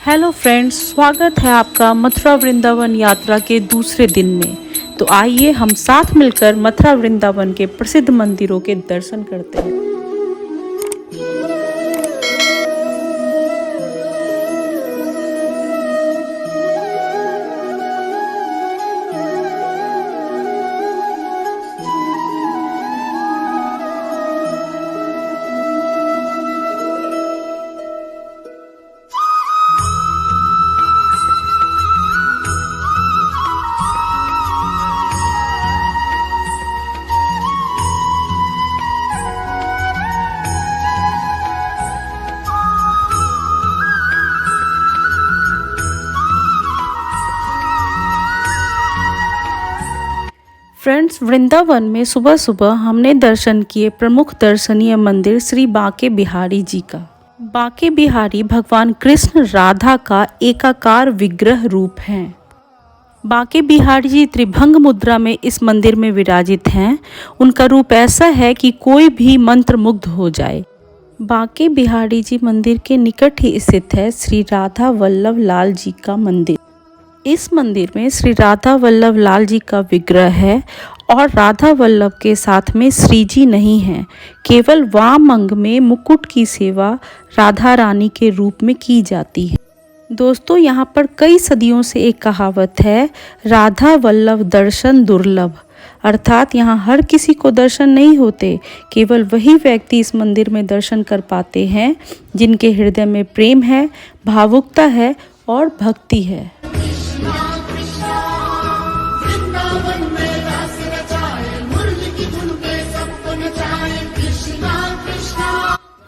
Hello friends, स्वागत है आपका मथुरा वृंदावन यात्रा के दूसरे दिन में। तो आइए हम साथ मिलकर मथुरा वृंदावन के प्रसिद्ध मंदिरों के दर्शन करते हैं। फ्रेंड्स, वृंदावन में सुबह सुबह हमने दर्शन किए प्रमुख दर्शनीय मंदिर श्री बांके बिहारी जी का। बांके बिहारी भगवान कृष्ण राधा का एकाकार विग्रह रूप हैं। बांके बिहारी जी त्रिभंग मुद्रा में इस मंदिर में विराजित हैं। उनका रूप ऐसा है कि कोई भी मंत्रमुग्ध हो जाए। बांके बिहारी जी मंदिर के निकट ही स्थित है श्री राधा वल्लभ लाल जी का मंदिर। इस मंदिर में श्री राधा वल्लभ लाल जी का विग्रह है और राधा वल्लभ के साथ में श्री जी नहीं हैं। केवल वाम अंग में मुकुट की सेवा राधा रानी के रूप में की जाती है। दोस्तों, यहाँ पर कई सदियों से एक कहावत है, राधा वल्लभ दर्शन दुर्लभ, अर्थात यहाँ हर किसी को दर्शन नहीं होते। केवल वही व्यक्ति इस मंदिर में दर्शन कर पाते हैं जिनके हृदय में प्रेम है, भावुकता है और भक्ति है।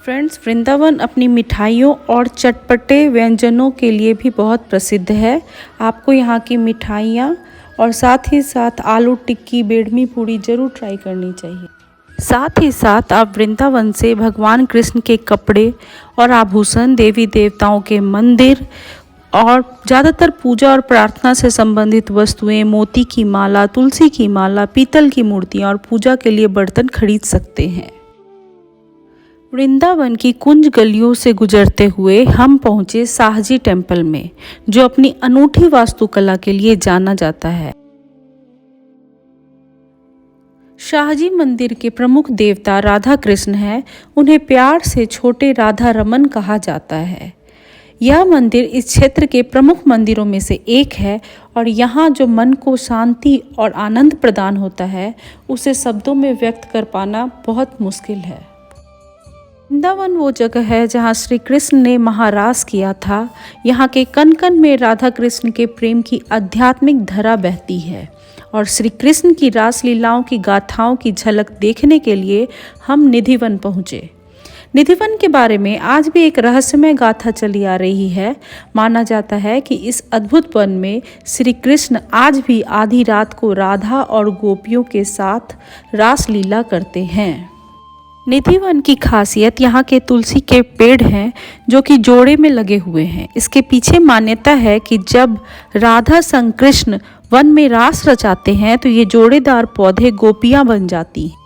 फ्रेंड्स, वृंदावन अपनी मिठाइयों और चटपटे व्यंजनों के लिए भी बहुत प्रसिद्ध है। आपको यहाँ की मिठाइयाँ और साथ ही साथ आलू टिक्की, बेडमी पूड़ी जरूर ट्राई करनी चाहिए। साथ ही साथ आप वृंदावन से भगवान कृष्ण के कपड़े और आभूषण, देवी देवताओं के मंदिर और ज़्यादातर पूजा और प्रार्थना से संबंधित वस्तुएं, मोती की माला, तुलसी की माला, पीतल की मूर्तियां और पूजा के लिए बर्तन खरीद सकते हैं। वृंदावन की कुंज गलियों से गुजरते हुए हम पहुंचे साहजी टेम्पल में, जो अपनी अनूठी वास्तुकला के लिए जाना जाता है। शाहजी मंदिर के प्रमुख देवता राधा कृष्ण हैं। उन्हें प्यार से छोटे राधा रमन कहा जाता है। यह मंदिर इस क्षेत्र के प्रमुख मंदिरों में से एक है और यहाँ जो मन को शांति और आनंद प्रदान होता है, उसे शब्दों में व्यक्त कर पाना बहुत मुश्किल है। वृंदावन वो जगह है जहाँ श्री कृष्ण ने महारास किया था। यहाँ के कण कण में राधा कृष्ण के प्रेम की आध्यात्मिक धारा बहती है और श्री कृष्ण की रास लीलाओं की गाथाओं की झलक देखने के लिए हम निधिवन पहुँचे। निधिवन के बारे में आज भी एक रहस्यमय गाथा चली आ रही है। माना जाता है कि इस अद्भुत वन में श्री कृष्ण आज भी आधी रात को राधा और गोपियों के साथ रास लीला करते हैं। निधिवन की खासियत यहाँ के तुलसी के पेड़ हैं, जो कि जोड़े में लगे हुए हैं। इसके पीछे मान्यता है कि जब राधा संग कृष्ण वन में रास रचाते हैं तो ये जोड़ेदार पौधे गोपियाँ बन जाती हैं।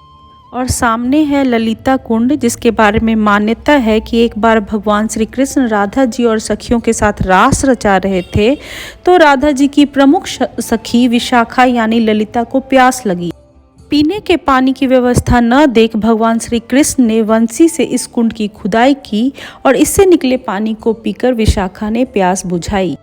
और सामने है ललिता कुंड, जिसके बारे में मान्यता है कि एक बार भगवान श्री कृष्ण राधा जी और सखियों के साथ रास रचा रहे थे तो राधा जी की प्रमुख सखी विशाखा यानी ललिता को प्यास लगी। पीने के पानी की व्यवस्था न देख भगवान श्री कृष्ण ने वंशी से इस कुंड की खुदाई की और इससे निकले पानी को पीकर विशाखा ने प्यास बुझाई।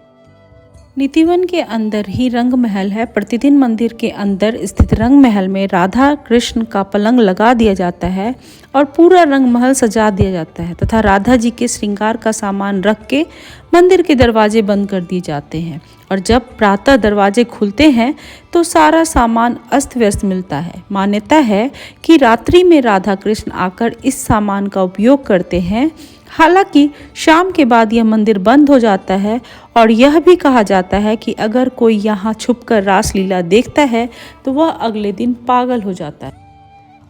निधिवन के अंदर ही रंग महल है। प्रतिदिन मंदिर के अंदर स्थित रंग महल में राधा कृष्ण का पलंग लगा दिया जाता है और पूरा रंग महल सजा दिया जाता है तथा राधा जी के श्रृंगार का सामान रख के मंदिर के दरवाजे बंद कर दिए जाते हैं। और जब प्रातः दरवाजे खुलते हैं तो सारा सामान अस्त व्यस्त मिलता है। मान्यता है कि रात्रि में राधा कृष्ण आकर इस सामान का उपयोग करते हैं। हालांकि शाम के बाद यह मंदिर बंद हो जाता है और यह भी कहा जाता है कि अगर कोई यहाँ छुपकर रासलीला देखता है तो वह अगले दिन पागल हो जाता है।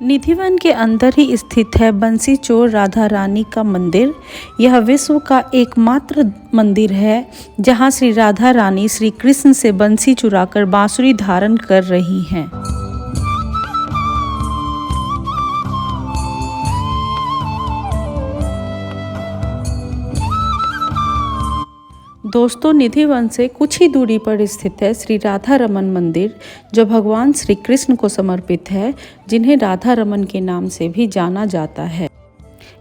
निधिवन के अंदर ही स्थित है बंसी चोर राधा रानी का मंदिर। यह विश्व का एकमात्र मंदिर है जहाँ श्री राधा रानी श्री कृष्ण से बंसी चुराकर बांसुरी धारण कर रही हैं। दोस्तों, निधिवन से कुछ ही दूरी पर स्थित है श्री राधा रमन मंदिर, जो भगवान श्री कृष्ण को समर्पित है, जिन्हें राधा रमन के नाम से भी जाना जाता है।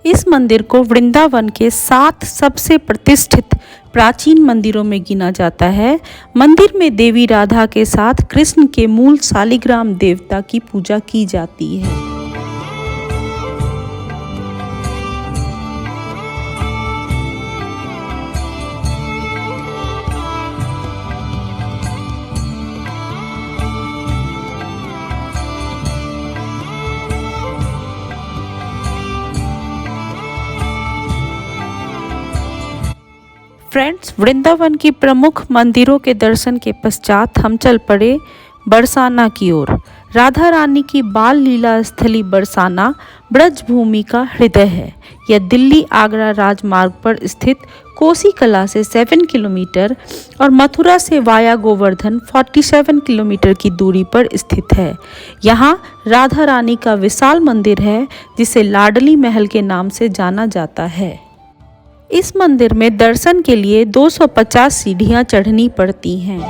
इस मंदिर को वृंदावन के 7 सबसे प्रतिष्ठित प्राचीन मंदिरों में गिना जाता है। मंदिर में देवी राधा के साथ कृष्ण के मूल शालिग्राम देवता की पूजा की जाती है। फ्रेंड्स, वृंदावन की प्रमुख मंदिरों के दर्शन के पश्चात हम चल पड़े बरसाना की ओर। राधा रानी की बाल लीला स्थली बरसाना ब्रज भूमि का हृदय है। यह दिल्ली आगरा राजमार्ग पर स्थित कोसी कला से 7 किलोमीटर और मथुरा से वाया गोवर्धन 47 किलोमीटर की दूरी पर स्थित है। यहाँ राधा रानी का विशाल मंदिर है, जिसे लाडली महल के नाम से जाना जाता है। इस मंदिर में दर्शन के लिए 250 सीढ़ियां चढ़नी पड़ती हैं।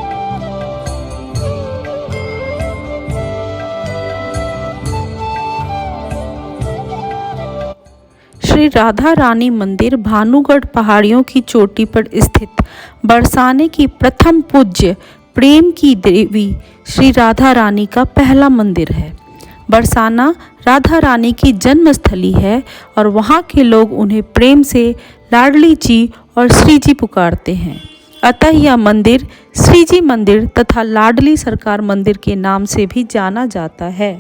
श्री राधा रानी मंदिर भानुगढ़ पहाड़ियों की चोटी पर स्थित बरसाने की प्रथम पूज्य प्रेम की देवी श्री राधा रानी का पहला मंदिर है। बरसाना राधा रानी की जन्मस्थली है और वहाँ के लोग उन्हें प्रेम से लाडली जी और श्री जी पुकारते हैं। अतः यह मंदिर श्री जी मंदिर तथा लाडली सरकार मंदिर के नाम से भी जाना जाता है।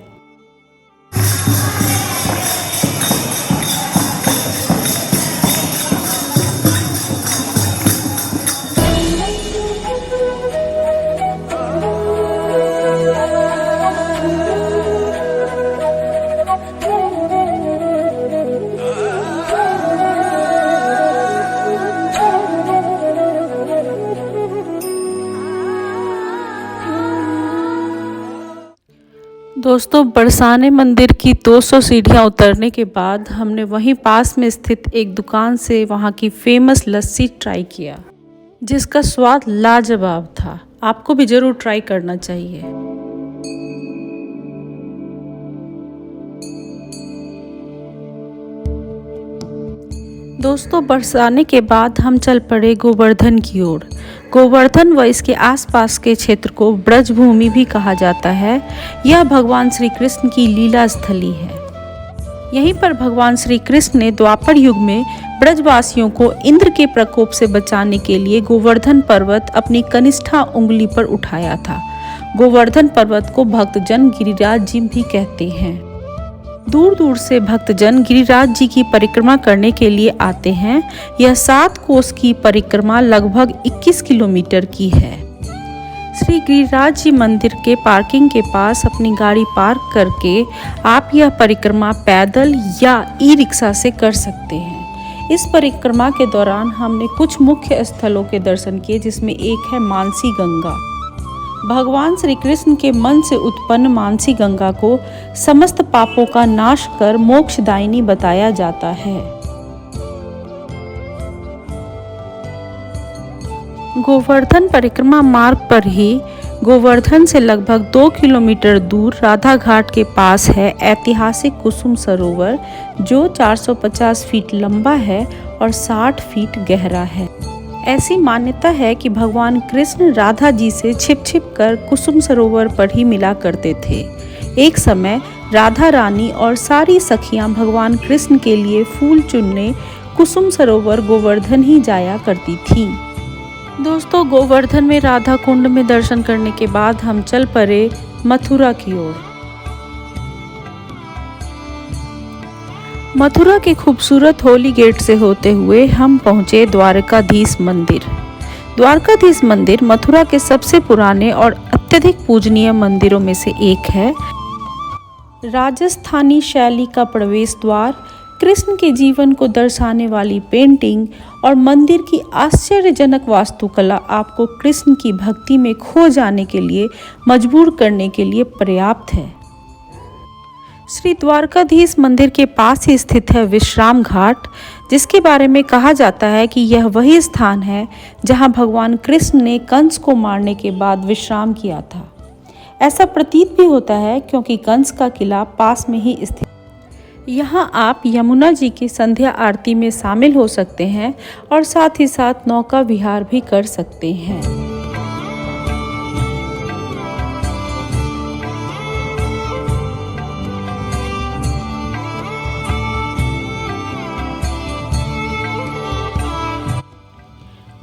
दोस्तों, बरसाने मंदिर की 200 सीढ़ियाँ उतरने के बाद हमने वहीं पास में स्थित एक दुकान से वहाँ की फेमस लस्सी ट्राई किया, जिसका स्वाद लाजवाब था। आपको भी ज़रूर ट्राई करना चाहिए। दोस्तों, बरसाने के बाद हम चल पड़े गोवर्धन की ओर। गोवर्धन व इसके आसपास के क्षेत्र को ब्रजभूमि भी कहा जाता है। यह भगवान श्री कृष्ण की लीला स्थली है। यहीं पर भगवान श्री कृष्ण ने द्वापर युग में ब्रजवासियों को इंद्र के प्रकोप से बचाने के लिए गोवर्धन पर्वत अपनी कनिष्ठा उंगली पर उठाया था। गोवर्धन पर्वत को भक्तजन गिरिराज जी भी कहते हैं। दूर दूर से भक्तजन गिरिराज जी की परिक्रमा करने के लिए आते हैं। यह 7 कोस की परिक्रमा लगभग 21 किलोमीटर की है। श्री गिरिराज जी मंदिर के पार्किंग के पास अपनी गाड़ी पार्क करके आप यह परिक्रमा पैदल या ई-रिक्शा से कर सकते हैं। इस परिक्रमा के दौरान हमने कुछ मुख्य स्थलों के दर्शन किए, जिसमें एक है मानसी गंगा। भगवान श्री कृष्ण के मन से उत्पन्न मानसी गंगा को समस्त पापों का नाश कर मोक्षदायिनी बताया जाता है। गोवर्धन परिक्रमा मार्ग पर ही गोवर्धन से लगभग 2 किलोमीटर दूर राधा घाट के पास है ऐतिहासिक कुसुम सरोवर, जो 450 फीट लंबा है और 60 फीट गहरा है। ऐसी मान्यता है कि भगवान कृष्ण राधा जी से छिप छिप कर कुसुम सरोवर पर ही मिला करते थे। एक समय राधा रानी और सारी सखियां भगवान कृष्ण के लिए फूल चुनने कुसुम सरोवर गोवर्धन ही जाया करती थीं। दोस्तों, गोवर्धन में राधा कुंड में दर्शन करने के बाद हम चल पड़े मथुरा की ओर। मथुरा के खूबसूरत होली गेट से होते हुए हम पहुंचे द्वारकाधीश मंदिर। द्वारकाधीश मंदिर मथुरा के सबसे पुराने और अत्यधिक पूजनीय मंदिरों में से एक है। राजस्थानी शैली का प्रवेश द्वार, कृष्ण के जीवन को दर्शाने वाली पेंटिंग और मंदिर की आश्चर्यजनक वास्तुकला आपको कृष्ण की भक्ति में खो जाने के लिए मजबूर करने के लिए पर्याप्त है। श्री द्वारकाधीश मंदिर के पास ही स्थित है विश्राम घाट, जिसके बारे में कहा जाता है कि यह वही स्थान है जहां भगवान कृष्ण ने कंस को मारने के बाद विश्राम किया था। ऐसा प्रतीत भी होता है क्योंकि कंस का किला पास में ही स्थित। यहाँ आप यमुना जी की संध्या आरती में शामिल हो सकते हैं और साथ ही साथ नौका विहार भी कर सकते हैं।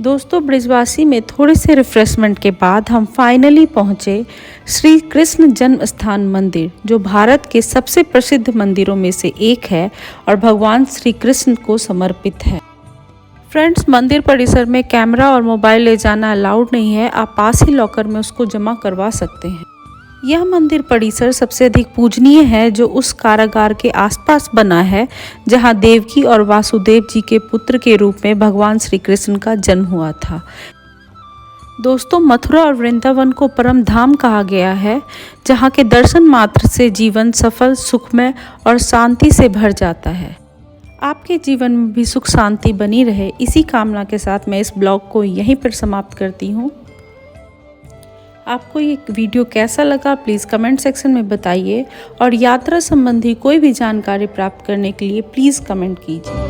दोस्तों, ब्रिजवासी में थोड़े से रिफ्रेशमेंट के बाद हम फाइनली पहुँचे श्री कृष्ण जन्म स्थान मंदिर, जो भारत के सबसे प्रसिद्ध मंदिरों में से एक है और भगवान श्री कृष्ण को समर्पित है। फ्रेंड्स, मंदिर परिसर में कैमरा और मोबाइल ले जाना अलाउड नहीं है, आप पास ही लॉकर में उसको जमा करवा सकते हैं। यह मंदिर परिसर सबसे अधिक पूजनीय है जो उस कारागार के आसपास बना है जहां देवकी और वासुदेव जी के पुत्र के रूप में भगवान श्री कृष्ण का जन्म हुआ था। दोस्तों, मथुरा और वृंदावन को परम धाम कहा गया है, जहां के दर्शन मात्र से जीवन सफल, सुखमय और शांति से भर जाता है। आपके जीवन में भी सुख शांति बनी रहे, इसी कामना के साथ मैं इस ब्लॉग को यहीं पर समाप्त करती हूँ। आपको ये वीडियो कैसा लगा प्लीज़ कमेंट सेक्शन में बताइए और यात्रा संबंधी कोई भी जानकारी प्राप्त करने के लिए प्लीज़ कमेंट कीजिए।